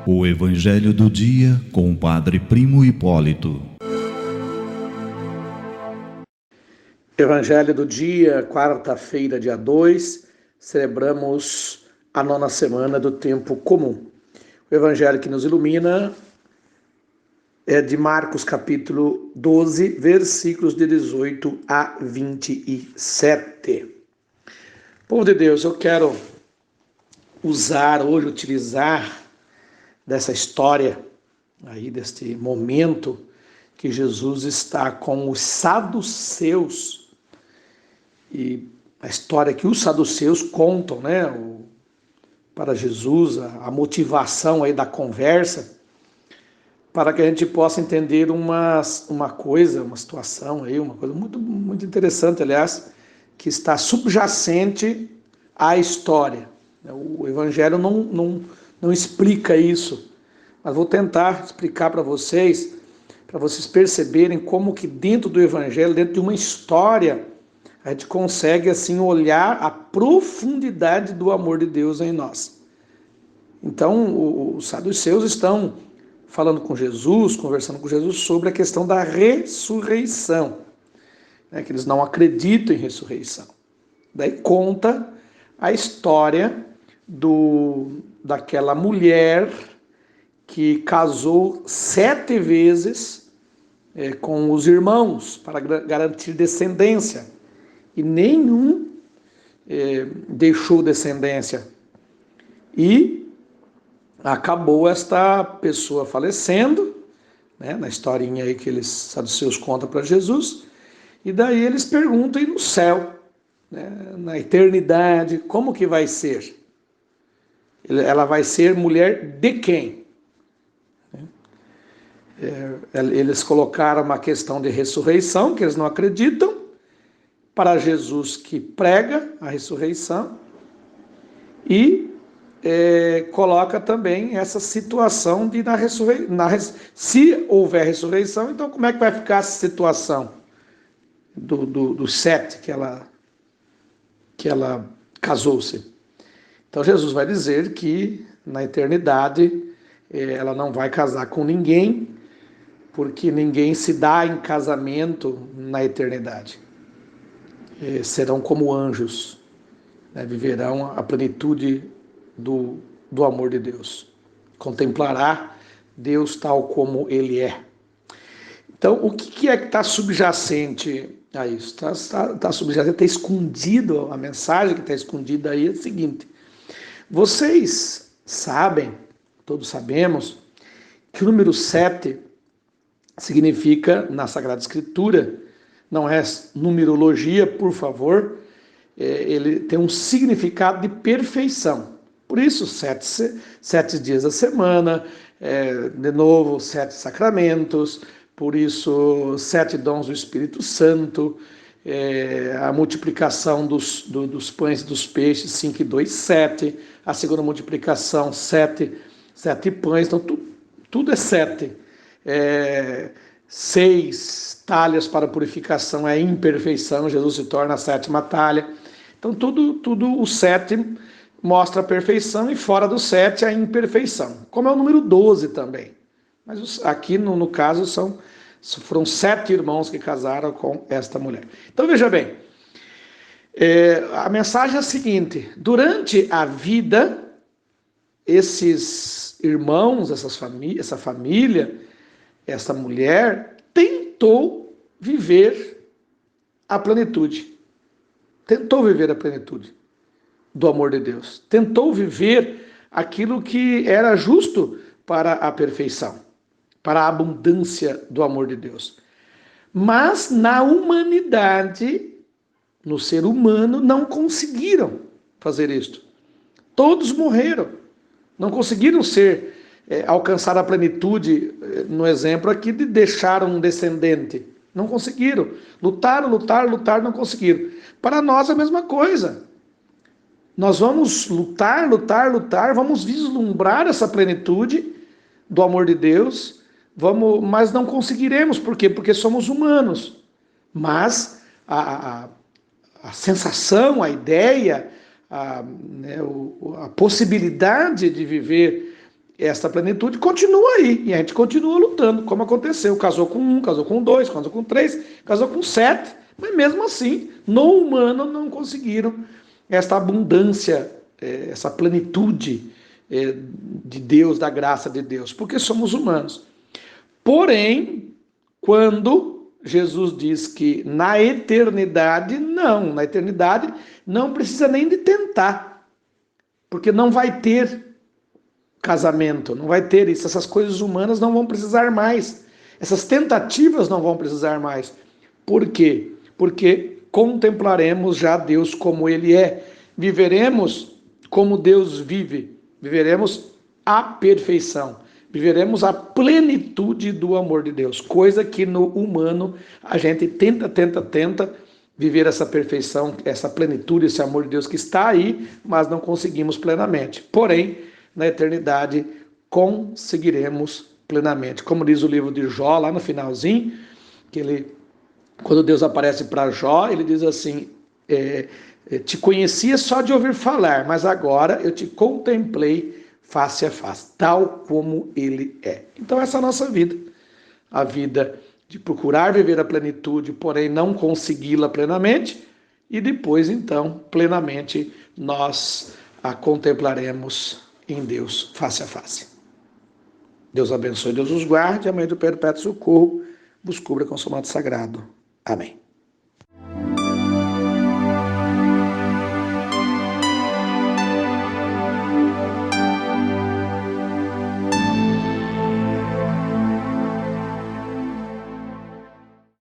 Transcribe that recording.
O Evangelho do Dia com o Padre Primo Hipólito. Evangelho do dia, quarta-feira, dia 2, celebramos a 9ª semana do tempo comum. O Evangelho que nos ilumina é de Marcos capítulo 12, versículos de 18 a 27. Povo de Deus, eu quero utilizar dessa história, aí deste momento que Jesus está com os saduceus, e a história que os saduceus contam, para Jesus, a motivação aí da conversa, para que a gente possa entender uma situação aí, uma coisa muito, muito interessante, aliás, que está subjacente à história. O Evangelho não explica isso, mas vou tentar explicar para vocês perceberem como que dentro do Evangelho, dentro de uma história, a gente consegue assim olhar a profundidade do amor de Deus em nós. Então, os saduceus estão falando com Jesus, conversando com Jesus sobre a questão da ressurreição, que eles não acreditam em ressurreição. Daí conta a história daquela mulher que casou 7 vezes com os irmãos para garantir descendência, e nenhum deixou descendência, e acabou esta pessoa falecendo, na historinha aí que eles saduceus contam para Jesus, e daí eles perguntam, e no céu, na eternidade, como que vai ser? Ela vai ser mulher de quem? Eles colocaram uma questão de ressurreição, que eles não acreditam, para Jesus que prega a ressurreição, e coloca também essa situação de se houver ressurreição, então como é que vai ficar essa situação dos 7 que ela casou-se? Então Jesus vai dizer que na eternidade ela não vai casar com ninguém, porque ninguém se dá em casamento na eternidade. Serão como anjos, viverão a plenitude do amor de Deus. Contemplará Deus tal como Ele é. Então, o que é que está subjacente a isso? Está subjacente, está escondido, a mensagem que está escondida aí é a seguinte: vocês sabem, todos sabemos, que o número 7 significa, na Sagrada Escritura, não é numerologia, por favor, ele tem um significado de perfeição. Por isso, 7 dias da semana, de novo, 7 sacramentos, por isso, 7 dons do Espírito Santo, a multiplicação dos pães e dos peixes, 5 e 2, 7, a segunda multiplicação, 7 pães, então tudo é 7. 6 talhas para purificação é imperfeição, Jesus se torna a 7ª talha. Então tudo o 7 mostra a perfeição, e fora do 7 a imperfeição, como é o número 12 também. Mas aqui no caso foram 7 irmãos que casaram com esta mulher. Então veja bem, a mensagem é a seguinte: durante a vida, esses irmãos, essa família, essa mulher tentou viver a plenitude. Tentou viver a plenitude do amor de Deus. Tentou viver aquilo que era justo para a perfeição, para a abundância do amor de Deus. Mas na humanidade, no ser humano, não conseguiram fazer isto. Todos morreram. Não conseguiram alcançar a plenitude, no exemplo aqui, de deixar um descendente. Não conseguiram. Lutaram, não conseguiram. Para nós a mesma coisa. Nós vamos lutar, vamos vislumbrar essa plenitude do amor de Deus, mas não conseguiremos. Por quê? Porque somos humanos. Mas a sensação, a ideia, a possibilidade de viver esta plenitude continua aí, e a gente continua lutando, como aconteceu. Casou com 1, casou com 2, casou com 3, casou com 7, mas mesmo assim, no humano não conseguiram esta abundância, essa plenitude de Deus, da graça de Deus, porque somos humanos. Porém, quando Jesus diz que na eternidade não precisa nem de tentar, porque não vai ter casamento, não vai ter isso, essas coisas humanas não vão precisar mais, essas tentativas não vão precisar mais. Por quê? Porque contemplaremos já Deus como Ele é, viveremos como Deus vive, viveremos a perfeição, viveremos a plenitude do amor de Deus, coisa que no humano a gente tenta viver essa perfeição, essa plenitude, esse amor de Deus que está aí, mas não conseguimos plenamente. Porém, na eternidade conseguiremos plenamente. Como diz o livro de Jó, lá no finalzinho, quando Deus aparece para Jó, ele diz assim, te conhecia só de ouvir falar, mas agora eu te contemplei face a face, tal como ele é. Então essa é a nossa vida, a vida de procurar viver a plenitude, porém não consegui-la plenamente, e depois então, plenamente, nós a contemplaremos em Deus, face a face. Deus abençoe, Deus os guarde, amém do perpétuo socorro, vos cubra com o seu manto sagrado. Amém.